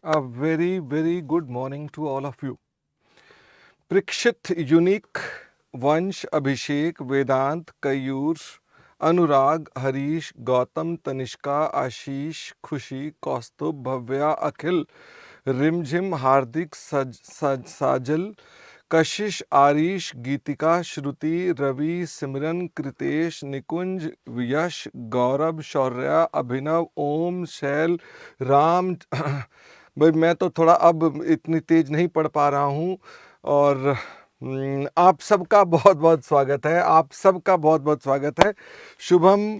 A very, very good morning to all of you. Prikshit, Unique, Vansh, Abhishek, Vedant, Kayur, Anurag, Harish, Gautam, Tanishka, Ashish, Khushi, Kaustubh, Bhavya, Akhil, Rimjim, Hardik, Sajal, कशिश, आरीश, गीतिका, श्रुति, रवि, सिमरन, कृतेश, निकुंज, यश, गौरव, शौर्या, अभिनव, ओम, शैल, राम। भाई मैं तो थोड़ा अब इतनी तेज नहीं पढ़ पा रहा हूँ। और आप सबका बहुत बहुत स्वागत है, आप सबका बहुत बहुत स्वागत है। शुभम,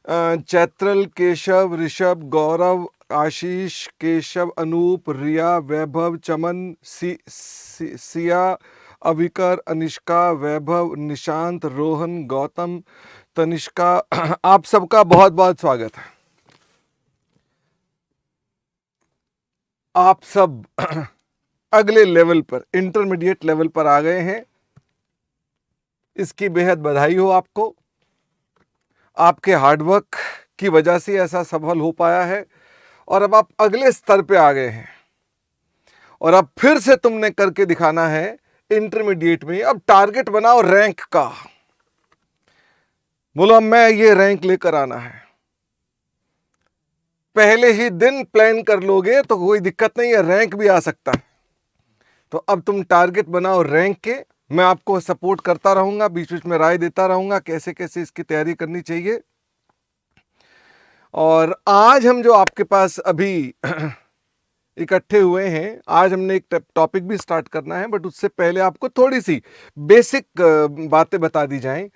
चैत्रल, केशव, ऋषभ, गौरव, आशीष, केशव, अनूप, रिया, वैभव, चमन, सिया, अविकर, अनिष्का, वैभव, निशांत, रोहन, गौतम, तनिष्का, आप सबका बहुत बहुत स्वागत है। आप सब अगले लेवल पर, इंटरमीडिएट लेवल पर आ गए हैं, इसकी बेहद बधाई हो आपको। आपके हार्डवर्क की वजह से ऐसा सफल हो पाया है और अब आप अगले स्तर पे आ गए हैं और अब फिर से तुमने करके दिखाना है इंटरमीडिएट में। अब टारगेट बनाओ रैंक का, बोलो अब मैं ये रैंक लेकर आना है। पहले ही दिन प्लान कर लोगे तो कोई दिक्कत नहीं है, रैंक भी आ सकता है। तो अब तुम टारगेट बनाओ रैंक के, मैं आपको सपोर्ट करता रहूंगा, बीच बीच में राय देता रहूंगा कैसे कैसे इसकी तैयारी करनी चाहिए। और आज हम जो आपके पास अभी इकट्ठे हुए हैं, आज हमने एक टॉपिक भी स्टार्ट करना है, बट उससे पहले आपको थोड़ी सी बेसिक बातें बता दी जाएं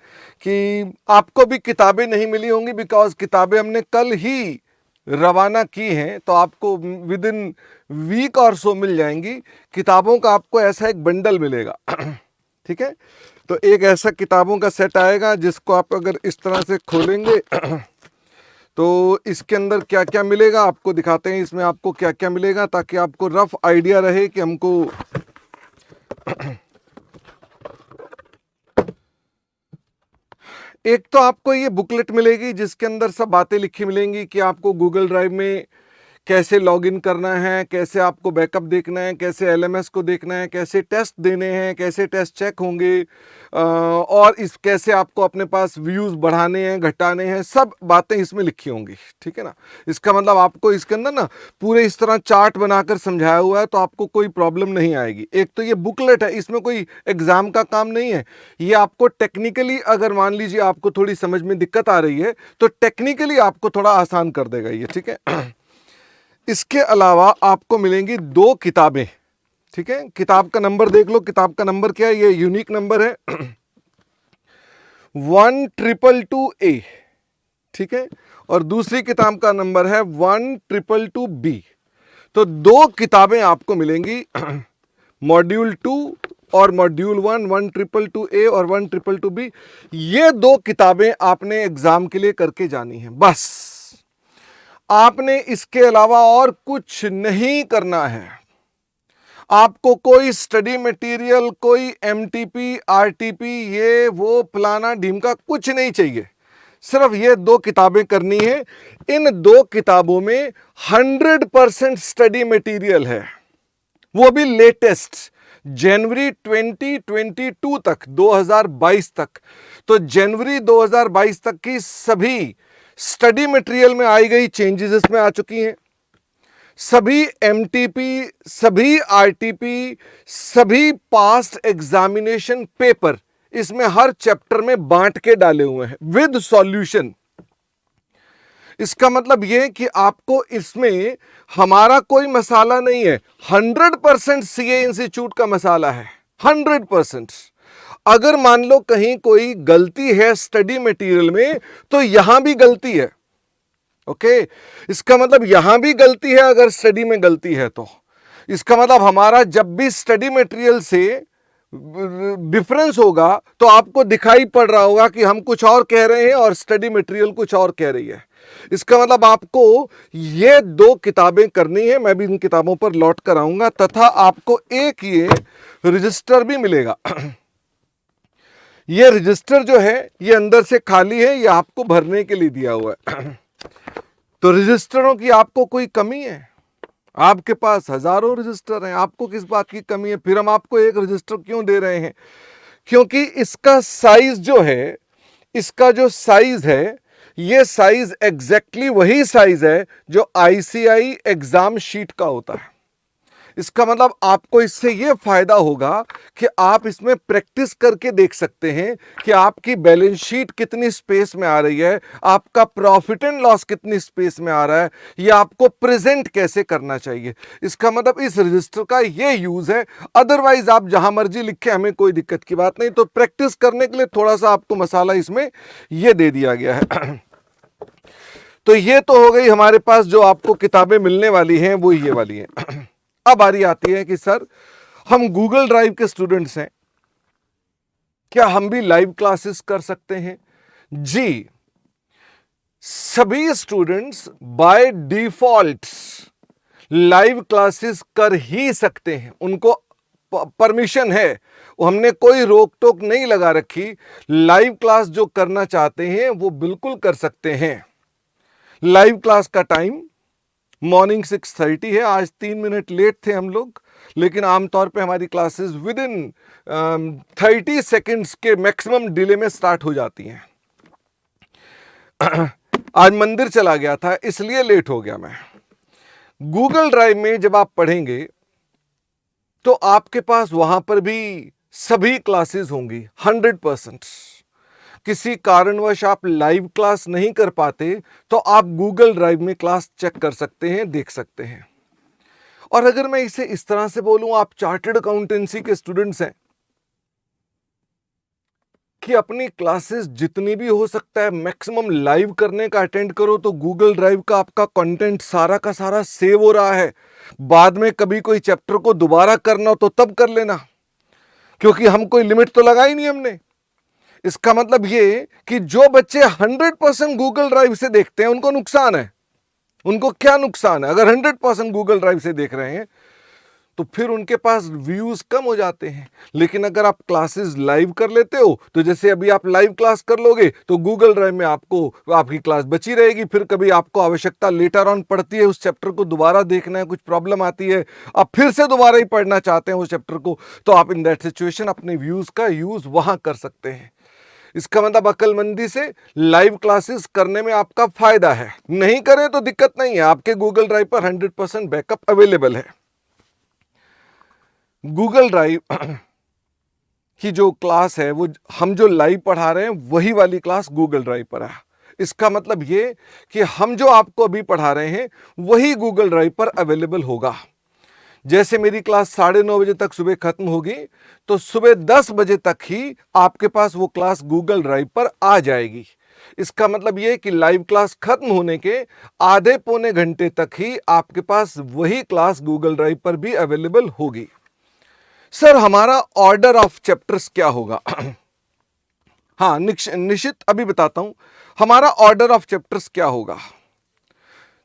कि आपको भी किताबें नहीं मिली होंगी, बिकॉज किताबें हमने कल ही रवाना की हैं, तो आपको विद इन वीक और सो मिल जाएंगी। किताबों का आपको ऐसा एक बंडल मिलेगा ठीक है, तो एक ऐसा किताबों का सेट आएगा जिसको आप अगर इस तरह से खोलेंगे तो इसके अंदर क्या क्या मिलेगा आपको दिखाते हैं, इसमें आपको क्या क्या मिलेगा ताकि आपको रफ आइडिया रहे कि हमको एक तो आपको ये बुकलेट मिलेगी जिसके अंदर सब बातें लिखी मिलेंगी कि आपको गूगल ड्राइव में कैसे लॉगिन करना है, कैसे आपको बैकअप देखना है, कैसे एलएमएस को देखना है, कैसे टेस्ट देने हैं, कैसे टेस्ट चेक होंगे, और इस कैसे आपको अपने पास व्यूज़ बढ़ाने हैं, घटाने हैं, सब बातें इसमें लिखी होंगी। ठीक है ना, इसका मतलब आपको इसके अंदर ना पूरे इस तरह चार्ट बनाकर समझाया हुआ है, तो आपको कोई प्रॉब्लम नहीं आएगी। एक तो ये बुकलेट है, इसमें कोई एग्जाम का काम नहीं है, ये आपको टेक्निकली अगर मान लीजिए आपको थोड़ी समझ में दिक्कत आ रही है तो टेक्निकली आपको थोड़ा आसान कर देगा ये। ठीक है, इसके अलावा आपको मिलेंगी 2 किताबें। ठीक है, किताब का नंबर देख लो, किताब का नंबर क्या है, ये यूनिक नंबर है 1222A। ठीक है, और दूसरी किताब का नंबर है 1222B। तो 2 किताबें आपको मिलेंगी मॉड्यूल 2 और मॉड्यूल 1, 1222A और 1222B। ये 2 किताबें आपने एग्जाम के लिए करके जानी है, बस आपने इसके अलावा और कुछ नहीं करना है। आपको कोई स्टडी मटेरियल, कोई एमटीपी, आरटीपी, ये वो फलाना ढीमका कुछ नहीं चाहिए, सिर्फ ये 2 किताबें करनी है। इन 2 किताबों में 100% स्टडी मटेरियल है, वो भी लेटेस्ट जनवरी 2022 तक, 2022 तक। तो जनवरी 2022 तक की सभी स्टडी मटेरियल में आई गई चेंजेस इसमें आ चुकी हैं। सभी एमटीपी, सभी आरटीपी, सभी पास्ट एग्जामिनेशन पेपर इसमें हर चैप्टर में बांट के डाले हुए हैं विद सॉल्यूशन। इसका मतलब यह कि आपको इसमें हमारा कोई मसाला नहीं है, 100% सीए इंस्टीट्यूट का मसाला है, 100%। अगर मान लो कहीं कोई गलती है स्टडी मटेरियल में तो यहां भी गलती है। ओके, इसका मतलब यहां भी गलती है, अगर स्टडी में गलती है तो इसका मतलब हमारा जब भी स्टडी मटेरियल से डिफरेंस होगा तो आपको दिखाई पड़ रहा होगा कि हम कुछ और कह रहे हैं और स्टडी मटेरियल कुछ और कह रही है। इसका मतलब आपको ये 2 किताबें करनी है, मैं भी इन किताबों पर लौट कर आऊंगा, तथा आपको एक ये रजिस्टर भी मिलेगा। ये रजिस्टर जो है ये अंदर से खाली है, ये आपको भरने के लिए दिया हुआ है। तो रजिस्टरों की आपको कोई कमी है? आपके पास हजारों रजिस्टर हैं, आपको किस बात की कमी है? फिर हम आपको एक रजिस्टर क्यों दे रहे हैं? क्योंकि इसका साइज जो है, इसका जो साइज है, ये साइज एग्जैक्टली वही साइज है जो आईसीआई एग्जाम शीट का होता है। इसका मतलब आपको इससे यह फायदा होगा कि आप इसमें प्रैक्टिस करके देख सकते हैं कि आपकी बैलेंस शीट कितनी स्पेस में आ रही है, आपका प्रॉफिट एंड लॉस कितनी स्पेस में आ रहा है, या आपको प्रेजेंट कैसे करना चाहिए। इसका मतलब इस रजिस्टर का यह यूज है। अदरवाइज आप जहां मर्जी लिखे, हमें कोई दिक्कत की बात नहीं। तो प्रैक्टिस करने के लिए थोड़ा सा आपको मसाला इसमें यह दे दिया गया है। तो ये तो हो गई हमारे पास जो आपको किताबें मिलने वाली हैं, वो ये वाली हैं। अब बारी आती है कि सर हम गूगल ड्राइव के स्टूडेंट्स हैं, क्या हम भी लाइव क्लासेस कर सकते हैं? जी, सभी students by default live classes कर ही सकते हैं, उनको परमिशन है, हमने कोई रोक टोक नहीं लगा रखी। लाइव क्लास जो करना चाहते हैं वो बिल्कुल कर सकते हैं। लाइव क्लास का टाइम मॉर्निंग 6:30 है। आज 3 मिनट लेट थे हम लोग, लेकिन आमतौर पे हमारी क्लासेस विद इन 30 सेकेंड्स के मैक्सिमम डिले में स्टार्ट हो जाती हैं। आज मंदिर चला गया था इसलिए लेट हो गया मैं। गूगल ड्राइव में जब आप पढ़ेंगे तो आपके पास वहां पर भी सभी क्लासेस होंगी 100%। किसी कारणवश आप लाइव क्लास नहीं कर पाते तो आप गूगल ड्राइव में क्लास चेक कर सकते हैं, देख सकते हैं। और अगर मैं इसे इस तरह से बोलूं, आप चार्टर्ड अकाउंटेंसी के स्टूडेंट्स हैं कि अपनी क्लासेस जितनी भी हो सकता है मैक्सिमम लाइव करने का अटेंड करो, तो गूगल ड्राइव का आपका कंटेंट सारा का सारा सेव हो रहा है। बाद में कभी कोई चैप्टर को दोबारा करना हो तो तब कर लेना, क्योंकि हम कोई लिमिट तो लगाई नहीं हमने। इसका मतलब ये कि जो बच्चे 100% गूगल ड्राइव से देखते हैं उनको नुकसान है। उनको क्या नुकसान है? अगर 100% गूगल ड्राइव से देख रहे हैं तो फिर उनके पास व्यूज कम हो जाते हैं। लेकिन अगर आप क्लासेस लाइव कर लेते हो, तो जैसे अभी आप लाइव क्लास कर लोगे तो गूगल ड्राइव में आपको आपकी क्लास बची रहेगी। फिर कभी आपको आवश्यकता लेटर ऑन पड़ती है, उस चैप्टर को दोबारा देखना है, कुछ प्रॉब्लम आती है, आप फिर से दोबारा ही पढ़ना चाहते हैं उस चैप्टर को, तो आप इन दैट सिचुएशन अपने व्यूज का यूज वहां कर सकते हैं। इसका मतलब अक्लमंदी से लाइव क्लासेस करने में आपका फायदा है। नहीं करें तो दिक्कत नहीं है, आपके गूगल ड्राइव पर 100% बैकअप अवेलेबल है। गूगल ड्राइव की जो क्लास है, वो हम जो लाइव पढ़ा रहे हैं वही वाली क्लास गूगल ड्राइव पर है। इसका मतलब ये कि हम जो आपको अभी पढ़ा रहे हैं वही गूगल ड्राइव पर अवेलेबल होगा। जैसे मेरी क्लास 9:30 बजे तक सुबह खत्म होगी, तो सुबह 10 बजे तक ही आपके पास वो क्लास गूगल ड्राइव पर आ जाएगी। इसका मतलब यह कि लाइव क्लास खत्म होने के आधे पौने घंटे तक ही आपके पास वही क्लास गूगल ड्राइव पर भी अवेलेबल होगी। सर हमारा ऑर्डर ऑफ चैप्टर्स क्या होगा? हाँ निश्चित, अभी बताता हूं हमारा ऑर्डर ऑफ चैप्टर्स क्या होगा।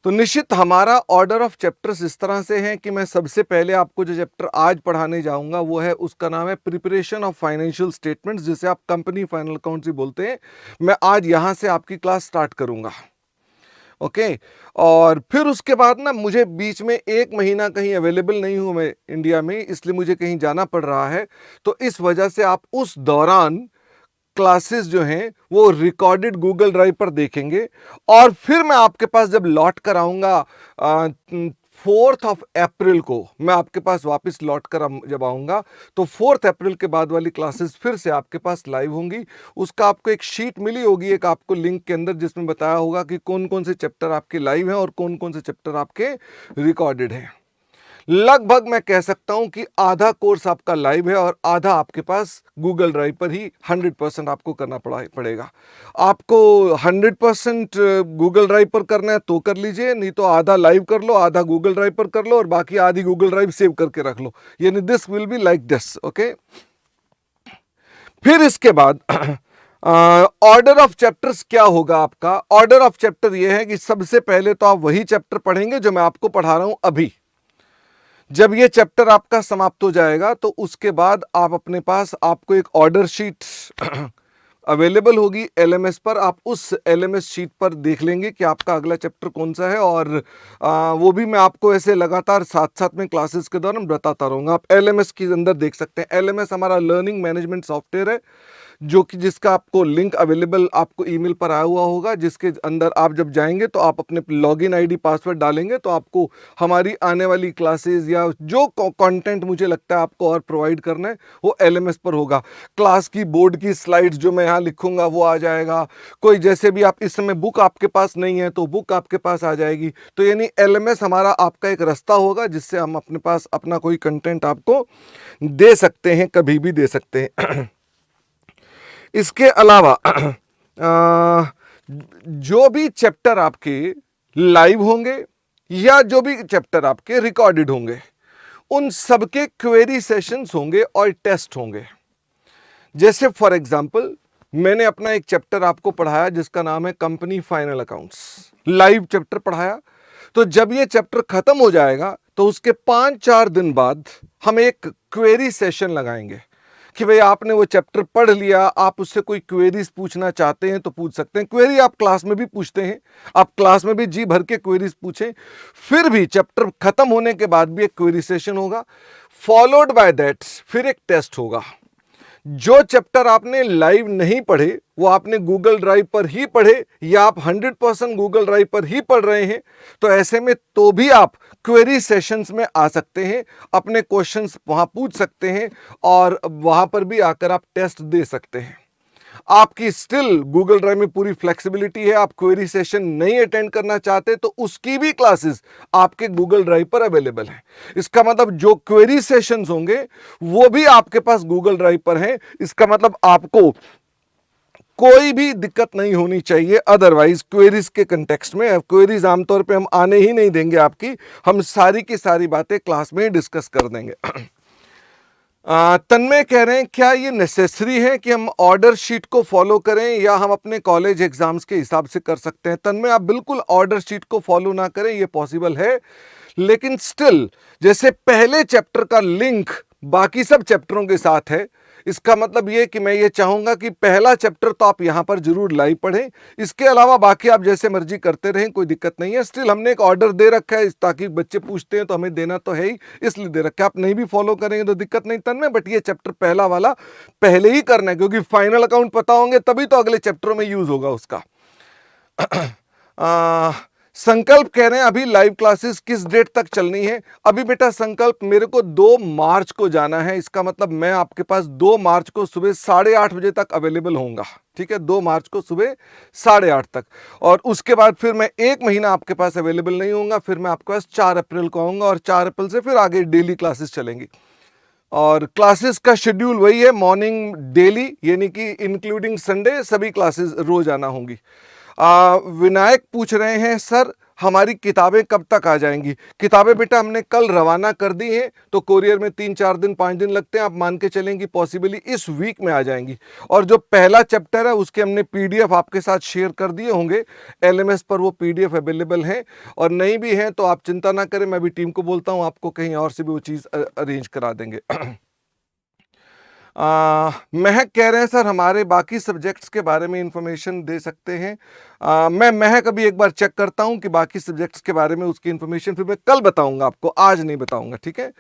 तो निश्चित हमारा ऑर्डर ऑफ चैप्टर्स इस तरह से है कि मैं सबसे पहले आपको जो चैप्टर आज पढ़ाने जाऊंगा वो है, उसका नाम है प्रिपरेशन ऑफ फाइनेंशियल स्टेटमेंट्स, जिसे आप कंपनी फाइनल अकाउंट्स भी बोलते हैं। मैं आज यहां से आपकी क्लास स्टार्ट करूंगा। ओके और फिर उसके बाद ना, मुझे बीच में 1 महीना कहीं अवेलेबल नहीं हूं मैं इंडिया में, इसलिए मुझे कहीं जाना पड़ रहा है। तो इस वजह से आप उस दौरान क्लासेस जो हैं वो रिकॉर्डेड गूगल ड्राइव पर देखेंगे। और फिर मैं आपके पास जब लौट कर आऊंगा 4 अप्रैल को, मैं आपके पास वापस लौट कर जब आऊंगा तो 4 अप्रैल के बाद वाली क्लासेस फिर से आपके पास लाइव होंगी। उसका आपको एक शीट मिली होगी, एक आपको लिंक के अंदर, जिसमें बताया होगा कि कौन कौन से चैप्टर आपके लाइव हैं और कौन कौन से चैप्टर आपके रिकॉर्डेड हैं। लगभग मैं कह सकता हूं कि आधा कोर्स आपका लाइव है और आधा आपके पास गूगल ड्राइव पर ही 100% आपको करना पड़ेगा। आपको 100% गूगल ड्राइव पर करना है तो कर लीजिए, नहीं तो आधा लाइव कर लो, आधा गूगल ड्राइव पर कर लो और बाकी आधी गूगल ड्राइव सेव करके रख लो। यानी this will be like this. Okay, फिर इसके बाद ऑर्डर ऑफ चैप्टर्स क्या होगा आपका? ऑर्डर ऑफ चैप्टर यह है कि सबसे पहले तो आप वही चैप्टर पढ़ेंगे जो मैं आपको पढ़ा रहा हूं अभी। जब ये चैप्टर आपका समाप्त हो जाएगा तो उसके बाद आप अपने पास, आपको एक ऑर्डर शीट अवेलेबल होगी LMS पर। आप उस LMS शीट पर देख लेंगे कि आपका अगला चैप्टर कौन सा है, और वो भी मैं आपको ऐसे लगातार साथ साथ में क्लासेस के दौरान बताता रहूँगा। आप LMS के अंदर देख सकते हैं। LMS हमारा लर्निंग मैनेजमेंट सॉफ्टवेयर है, जो कि जिसका आपको लिंक अवेलेबल आपको ईमेल पर आया हुआ होगा, जिसके अंदर आप जब जाएंगे तो आप अपने लॉगिन आईडी पासवर्ड डालेंगे तो आपको हमारी आने वाली क्लासेस या जो कंटेंट मुझे लगता है आपको और प्रोवाइड करना है वो LMS पर होगा। क्लास की बोर्ड की स्लाइड्स जो मैं यहाँ लिखूंगा वो आ जाएगा। कोई जैसे भी आप इस समय बुक आपके पास नहीं है तो बुक आपके पास आ जाएगी। तो यानी LMS हमारा आपका एक रास्ता होगा जिससे हम अपने पास अपना कोई कंटेंट आपको दे सकते हैं, कभी भी दे सकते हैं। इसके अलावा जो भी चैप्टर आपके लाइव होंगे या जो भी चैप्टर आपके रिकॉर्डेड होंगे, उन सबके क्वेरी सेशंस होंगे और टेस्ट होंगे। जैसे फॉर एग्जांपल मैंने अपना एक चैप्टर आपको पढ़ाया जिसका नाम है company final accounts, live chapter पढ़ाया। तो जब ये चैप्टर खत्म हो जाएगा तो उसके 5-4 दिन बाद हम एक क्वेरी सेशन लगाएंगे कि भाई आपने वो चैप्टर पढ़ लिया, आप उससे कोई क्वेरीज पूछना चाहते हैं तो पूछ सकते हैं। क्वेरी आप क्लास में भी पूछते हैं, आप क्लास में भी जी भर के क्वेरीज पूछें। फिर भी चैप्टर खत्म होने के बाद भी एक क्वेरी सेशन होगा, फॉलोड बाय दैट फिर एक टेस्ट होगा। जो चैप्टर आपने लाइव नहीं पढ़े वो आपने गूगल ड्राइव पर ही पढ़े या आप 100% गूगल ड्राइव पर ही पढ़ रहे हैं, तो ऐसे में तो भी आप क्वेरी सेशंस में आ सकते हैं, अपने क्वेश्चंस वहां पूछ सकते हैं और वहां पर भी आकर आप टेस्ट दे सकते हैं। आपकी स्टिल गूगल ड्राइव में पूरी फ्लेक्सिबिलिटी है। आप क्वेरी सेशन नहीं अटेंड करना चाहते तो उसकी भी क्लासेस आपके गूगल ड्राइव पर अवेलेबल है। इसका मतलब जो क्वेरी सेशंस होंगे वो भी आपके पास गूगल ड्राइव पर हैं। इसका मतलब आपको कोई भी दिक्कत नहीं होनी चाहिए। अदरवाइज क्वेरीज के कंटेक्स्ट में, क्वेरीज आमतौर पे हम आने ही नहीं देंगे आपकी, हम सारी की सारी बातें क्लास में डिस्कस कर देंगे। तन्मय कह रहे हैं क्या ये नेसेसरी है कि हम ऑर्डर शीट को फॉलो करें या हम अपने कॉलेज एग्जाम्स के हिसाब से कर सकते हैं? तन्मय, आप बिल्कुल ऑर्डर शीट को फॉलो ना करें, ये पॉसिबल है, लेकिन स्टिल जैसे पहले चैप्टर का लिंक बाकी सब चैप्टरों के साथ है, इसका मतलब ये कि मैं ये चाहूंगा कि पहला चैप्टर तो आप यहां पर जरूर लाइव पढ़ें, इसके अलावा बाकी आप जैसे मर्जी करते रहें, कोई दिक्कत नहीं है। स्टिल हमने एक ऑर्डर दे रखा है ताकि बच्चे पूछते हैं तो हमें देना तो है ही, इसलिए दे रखा है। आप नहीं भी फॉलो करेंगे तो दिक्कत नहीं तन्मय, बट ये चैप्टर पहला वाला पहले ही करना है, क्योंकि फाइनल अकाउंट पता होंगे तभी तो अगले चैप्टरों में यूज होगा उसका। संकल्प कह रहे हैं अभी लाइव क्लासेस किस डेट तक चलनी है? अभी बेटा संकल्प मेरे को 2 मार्च को जाना है, इसका मतलब मैं आपके पास 2 मार्च को सुबह 8:30 बजे तक अवेलेबल होऊंगा। ठीक है, 2 मार्च को सुबह 8:30 तक, और उसके बाद फिर मैं 1 महीना आपके पास अवेलेबल नहीं होऊंगा। फिर मैं आपके पास 4 अप्रैल को आऊंगा और 4 अप्रैल से फिर आगे डेली क्लासेस चलेंगी। और क्लासेस का शेड्यूल वही है, मॉर्निंग डेली, यानी कि इंक्लूडिंग संडे सभी क्लासेस रोज आना होंगी। विनायक पूछ रहे हैं सर हमारी किताबें कब तक आ जाएंगी? किताबें बेटा हमने कल रवाना कर दी हैं, तो कोरियर में 3-4 दिन 5 दिन लगते हैं, आप मान के चलेंगे पॉसिबली इस वीक में आ जाएंगी। और जो पहला चैप्टर है उसके हमने PDF आपके साथ शेयर कर दिए होंगे, LMS पर वो PDF अवेलेबल हैं, और नहीं भी हैं तो आप चिंता ना करें, मैं भी टीम को बोलता हूं आपको कहीं और से भी वो चीज़ अरेंज करा देंगे। महक कह रहे हैं सर हमारे बाकी सब्जेक्ट्स के बारे में इंफॉर्मेशन दे सकते हैं? मैं महक अभी एक बार चेक करता हूं कि बाकी सब्जेक्ट्स के बारे में उसकी इंफॉर्मेशन फिर मैं कल बताऊंगा आपको, आज नहीं बताऊंगा, ठीक है।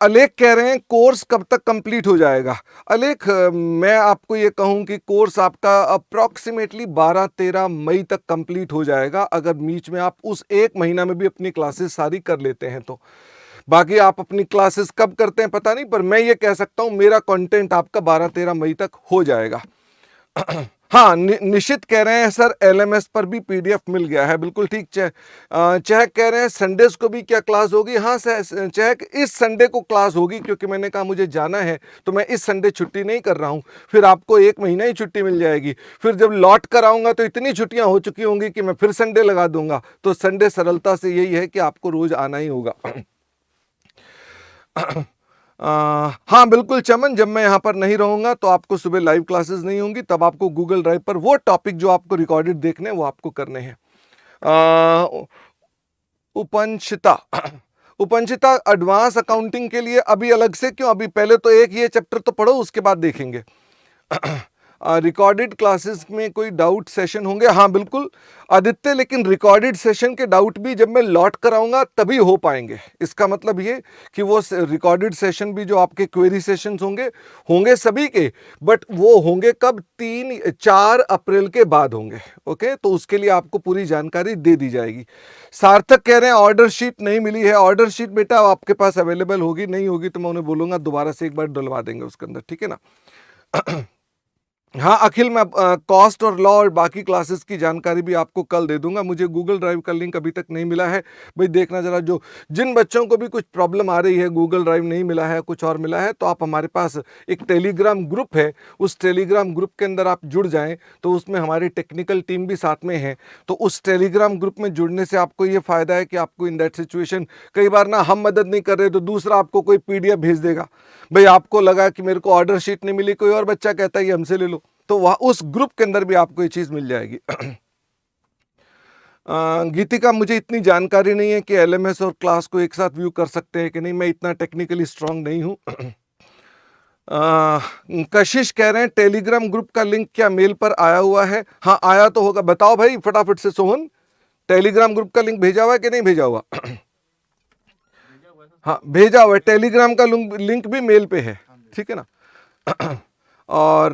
अलेख कह रहे हैं कोर्स कब तक कंप्लीट हो जाएगा? अलेख, मैं आपको ये कहूं कि कोर्स आपका अप्रॉक्सीमेटली 12-13 मई तक कंप्लीट हो जाएगा, अगर बीच में आप उस 1 महीना में भी अपनी क्लासेस सारी कर लेते हैं तो। बाकी आप अपनी क्लासेस कब करते हैं पता नहीं, पर मैं ये कह सकता हूं मेरा कंटेंट आपका 12-13 मई तक हो जाएगा। हाँ, निशित कह रहे हैं सर LMS पर भी PDF मिल गया है, बिल्कुल ठीक। चहक कह रहे हैं संडेज को भी क्या क्लास होगी? हाँ चहक, इस संडे को क्लास होगी, क्योंकि मैंने कहा मुझे जाना है तो मैं इस संडे छुट्टी नहीं कर रहा हूँ, फिर आपको 1 महीना ही छुट्टी मिल जाएगी। फिर जब लौट कर आऊँगा तो इतनी छुट्टियाँ हो चुकी होंगी कि मैं फिर संडे लगा दूंगा। तो संडे सरलता से यही है कि आपको रोज आना ही होगा। हाँ बिल्कुल चमन, जब मैं यहां पर नहीं रहूंगा तो आपको सुबह लाइव क्लासेस नहीं होंगी, तब आपको गूगल ड्राइव पर वो टॉपिक जो आपको रिकॉर्डेड देखने वो आपको करने हैं। उपंशिता उपंशिता, एडवांस अकाउंटिंग के लिए अभी अलग से क्यों? अभी पहले तो एक ये चैप्टर तो पढ़ो, उसके बाद देखेंगे। रिकॉर्डेड क्लासेस में कोई डाउट सेशन होंगे? हाँ बिल्कुल आदित्य, लेकिन रिकॉर्डेड सेशन के डाउट भी जब मैं लौट कर आऊँगा तभी हो पाएंगे। इसका मतलब ये कि वो रिकॉर्डेड सेशन भी जो आपके क्वेरी सेशंस होंगे, होंगे सभी के, बट वो होंगे कब? 4 अप्रैल के बाद होंगे। ओके, तो उसके लिए आपको पूरी जानकारी दे दी जाएगी। सार्थक कह रहे हैं ऑर्डर शीट नहीं मिली है। ऑर्डर शीट बेटा आपके पास अवेलेबल होगी, नहीं होगी तो मैं उन्हें बोलूँगा दोबारा से एक बार डलवा देंगे उसके अंदर, ठीक है ना। हाँ अखिल, मैं कॉस्ट और लॉ और बाकी क्लासेस की जानकारी भी आपको कल दे दूंगा। मुझे गूगल ड्राइव का लिंक अभी तक नहीं मिला है। भाई देखना जरा, जो जिन बच्चों को भी कुछ प्रॉब्लम आ रही है, गूगल ड्राइव नहीं मिला है, कुछ और मिला है, तो आप हमारे पास एक टेलीग्राम ग्रुप है, उस टेलीग्राम ग्रुप के अंदर आप जुड़ जाएं, तो उसमें हमारी टेक्निकल टीम भी साथ में है। तो उस टेलीग्राम ग्रुप में जुड़ने से आपको ये फ़ायदा है कि आपको इन दैट सिचुएशन, कई बार ना हम मदद नहीं कर रहे तो दूसरा आपको कोई PDF भेज देगा। भाई आपको लगा कि मेरे को ऑर्डर शीट नहीं मिली, कोई और बच्चा कहता है ये हमसे ले लो, तो वह उस ग्रुप के अंदर भी आपको ये चीज मिल जाएगी। गीतिका, मुझे इतनी जानकारी नहीं है कि LMS और क्लास को एक साथ व्यू कर सकते हैं कि नहीं, मैं इतना टेक्निकली स्ट्रांग नहीं हूं। कशिश कह रहे हैं टेलीग्राम ग्रुप का लिंक क्या मेल पर आया हुआ है? हाँ आया तो होगा, बताओ भाई फटाफट से सोहन, टेलीग्राम ग्रुप का लिंक भेजा हुआ है कि नहीं भेजा हुआ? हाँ भेजा हुआ है, टेलीग्राम का लिंक भी मेल पे है, ठीक है ना। और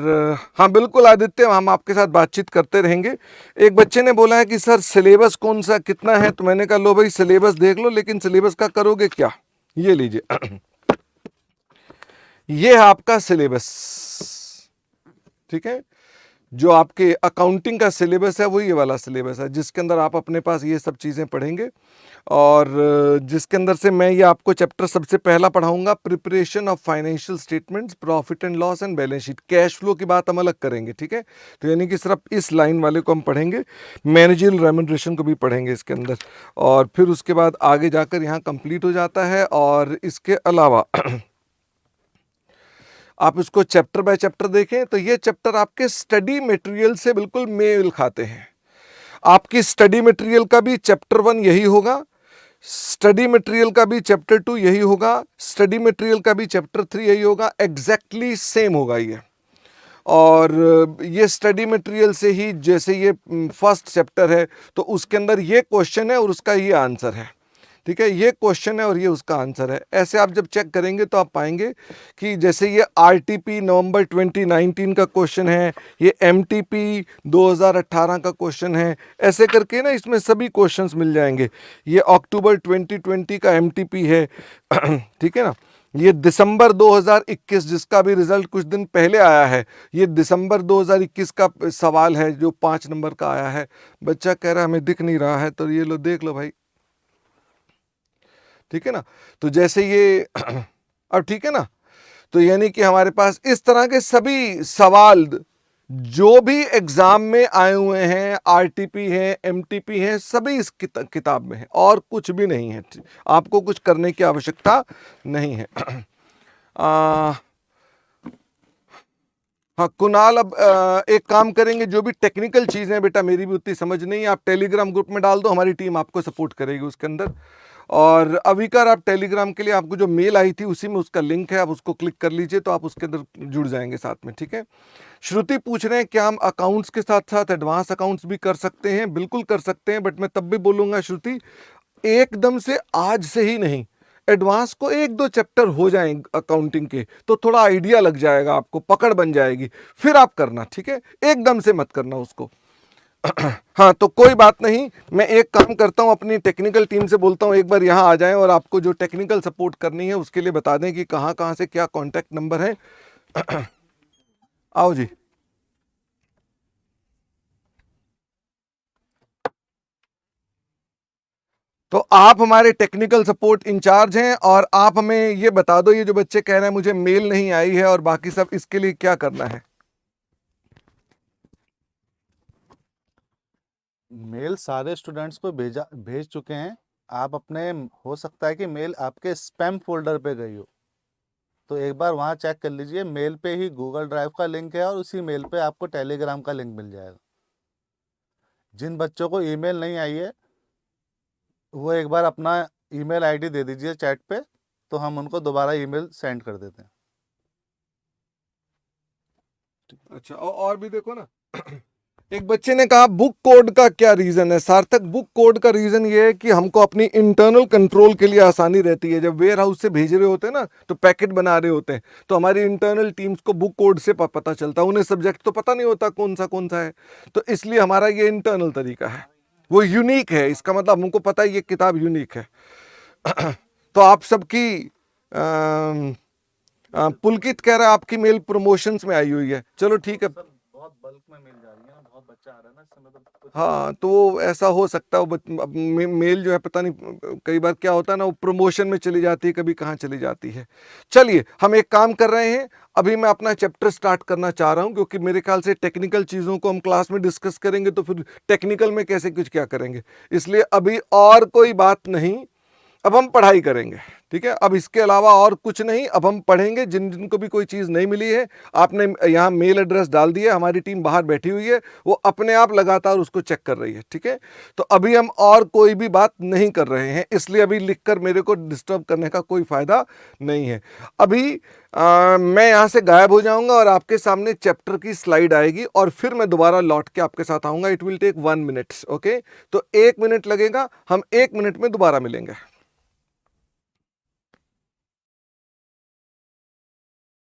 हाँ बिल्कुल आदित्य, हम आपके साथ बातचीत करते रहेंगे। एक बच्चे ने बोला है कि सर सिलेबस कौन सा कितना है, तो मैंने कहा लो भाई सिलेबस देख लो, लेकिन सिलेबस का करोगे क्या? ये लीजिए, ये है आपका सिलेबस, ठीक है। जो आपके अकाउंटिंग का सिलेबस है वो ये वाला सिलेबस है, जिसके अंदर आप अपने पास ये सब चीज़ें पढ़ेंगे, और जिसके अंदर से मैं ये आपको चैप्टर सबसे पहला पढ़ाऊंगा, preparation of financial statements, profit and loss and balance sheet. Cash flow की बात हम अलग करेंगे, ठीक है। तो यानी कि सिर्फ इस लाइन वाले को हम पढ़ेंगे, मैनेजरियल रेम्युनरेशन को भी पढ़ेंगे इसके अंदर, और फिर उसके बाद आगे जाकर यहाँ कंप्लीट हो जाता है। और इसके अलावा आप इसको चैप्टर बाय चैप्टर देखें तो ये चैप्टर आपके स्टडी मटेरियल से बिल्कुल मेल खाते हैं। आपकी स्टडी मटेरियल का भी चैप्टर 1 यही होगा, स्टडी मटेरियल का भी चैप्टर 2 यही होगा, स्टडी मटेरियल का भी चैप्टर 3 यही होगा, एग्जैक्टली सेम होगा ये। और ये स्टडी मटेरियल से ही, जैसे ये फर्स्ट चैप्टर है तो उसके अंदर ये क्वेश्चन है और उसका ये आंसर है, ठीक है। ये क्वेश्चन है और ये उसका आंसर है। ऐसे आप जब चेक करेंगे तो आप पाएंगे कि जैसे ये RTP नवंबर 2019 का क्वेश्चन है, ये MTP 2018 का क्वेश्चन है, ऐसे करके ना इसमें सभी क्वेश्चंस मिल जाएंगे। ये अक्टूबर 2020 का MTP है, ठीक है ना। ये दिसंबर 2021 जिसका भी रिजल्ट कुछ दिन पहले आया है, ये दिसंबर 2021 का सवाल है जो 5 नंबर का आया है। बच्चा कह रहा है हमें दिख नहीं रहा है, तो ये लो देख लो भाई, ठीक है ना। तो जैसे ये अब ठीक है ना, तो यानी कि हमारे पास इस तरह के सभी सवाल जो भी एग्जाम में आए हुए हैं, RTP है, MTP है, सभी इस किताब में है और कुछ भी नहीं है। आपको कुछ करने की आवश्यकता नहीं है। हाँ कुणाल, अब एक काम करेंगे, जो भी टेक्निकल चीज़ें हैं बेटा मेरी भी उतनी समझ नहीं है, आप टेलीग्राम ग्रुप में डाल दो, हमारी टीम आपको सपोर्ट करेगी उसके अंदर। और अविकार, आप टेलीग्राम के लिए आपको जो मेल आई थी उसी में उसका लिंक है, आप उसको क्लिक कर लीजिए तो आप उसके अंदर जुड़ जाएंगे साथ में, ठीक है। श्रुति पूछ रहे हैं क्या हम अकाउंट्स के साथ साथ एडवांस अकाउंट्स भी कर सकते हैं? बिल्कुल कर सकते हैं, बट मैं तब भी बोलूँगा श्रुति, एकदम से आज से ही नहीं, एडवांस को 1-2 चैप्टर हो जाएं अकाउंटिंग के तो थोड़ा आइडिया लग जाएगा, आपको पकड़ बन जाएगी, फिर आप करना, ठीक है। एकदम से मत करना उसको। हाँ तो कोई बात नहीं, मैं एक काम करता हूँ, अपनी टेक्निकल टीम से बोलता हूँ एक बार यहाँ आ जाएं और आपको जो टेक्निकल सपोर्ट करनी है उसके लिए बता दें कि कहाँ कहाँ से क्या कॉन्टैक्ट नंबर है। आओ जी। तो आप हमारे टेक्निकल सपोर्ट इंचार्ज हैं और आप हमें ये बता दो, ये जो बच्चे कह रहे हैं मुझे मेल नहीं आई है और बाकी सब, इसके लिए क्या करना है? मेल सारे स्टूडेंट्स को भेज चुके हैं। आप अपने, हो सकता है कि मेल आपके स्पैम फोल्डर पे गई हो, तो एक बार वहाँ चेक कर लीजिए। मेल पे ही गूगल ड्राइव का लिंक है और उसी मेल पे आपको टेलीग्राम का लिंक मिल जाएगा। जिन बच्चों को ईमेल नहीं आई है वो एक बार अपना ईमेल आईडी दे दीजिए चैट पे, तो हम उनको दोबारा ईमेल सेंड कर देते हैं। अच्छा, और भी देखो ना। एक बच्चे ने कहा बुक कोड का क्या रीजन है। सार्थक, बुक कोड का रीजन ये है कि हमको अपनी इंटरनल कंट्रोल के लिए आसानी रहती है। जब वेयर हाउस से भेज रहे होते हैं ना, तो पैकेट बना रहे होते हैं, तो हमारी इंटरनल टीम्स को बुक कोड से पता चलता है। उन्हें सब्जेक्ट तो पता नहीं होता कौन सा है, तो इसलिए हमारा ये इंटरनल तरीका है, वो यूनिक है। इसका मतलब हमको पता है ये किताब यूनिक है। तो आप सबकी पुलकित कह रहा है आपकी मेल प्रमोशंस में आई हुई है। चलो ठीक है। सर बहुत बल्क में मिल जा रही है ना, बहुत बच्चा आ रहा है ना इस समय, तो कुछ हाँ, तो वो ऐसा हो सकता है। अब मेल जो है पता नहीं कई बार क्या होता है ना, वो प्रमोशन में चली जाती है, कभी कहाँ चली जाती है। चलिए, हम एक काम कर रहे हैं, अभी मैं अपना चैप्टर स्टार्ट करना चाह रहा हूँ, क्योंकि मेरे ख्याल से टेक्निकल चीज़ों को हम क्लास में डिस्कस करेंगे तो फिर टेक्निकल में कैसे कुछ क्या करेंगे, इसलिए अभी और कोई बात नहीं, अब हम पढ़ाई करेंगे। ठीक है, अब इसके अलावा और कुछ नहीं, अब हम पढ़ेंगे। जिन जिनको भी कोई चीज़ नहीं मिली है, आपने यहाँ मेल एड्रेस डाल दिया, हमारी टीम बाहर बैठी हुई है, वो अपने आप लगातार उसको चेक कर रही है। ठीक है, तो अभी हम और कोई भी बात नहीं कर रहे हैं, इसलिए अभी लिखकर मेरे को डिस्टर्ब करने का कोई फायदा नहीं है। अभी मैं यहाँ से गायब हो जाऊंगा और आपके सामने चैप्टर की स्लाइड आएगी, और फिर मैं दोबारा लौट के आपके साथ आऊंगा। It will take 1 minute. Okay, तो 1 मिनट लगेगा, हम 1 मिनट में दोबारा मिलेंगे।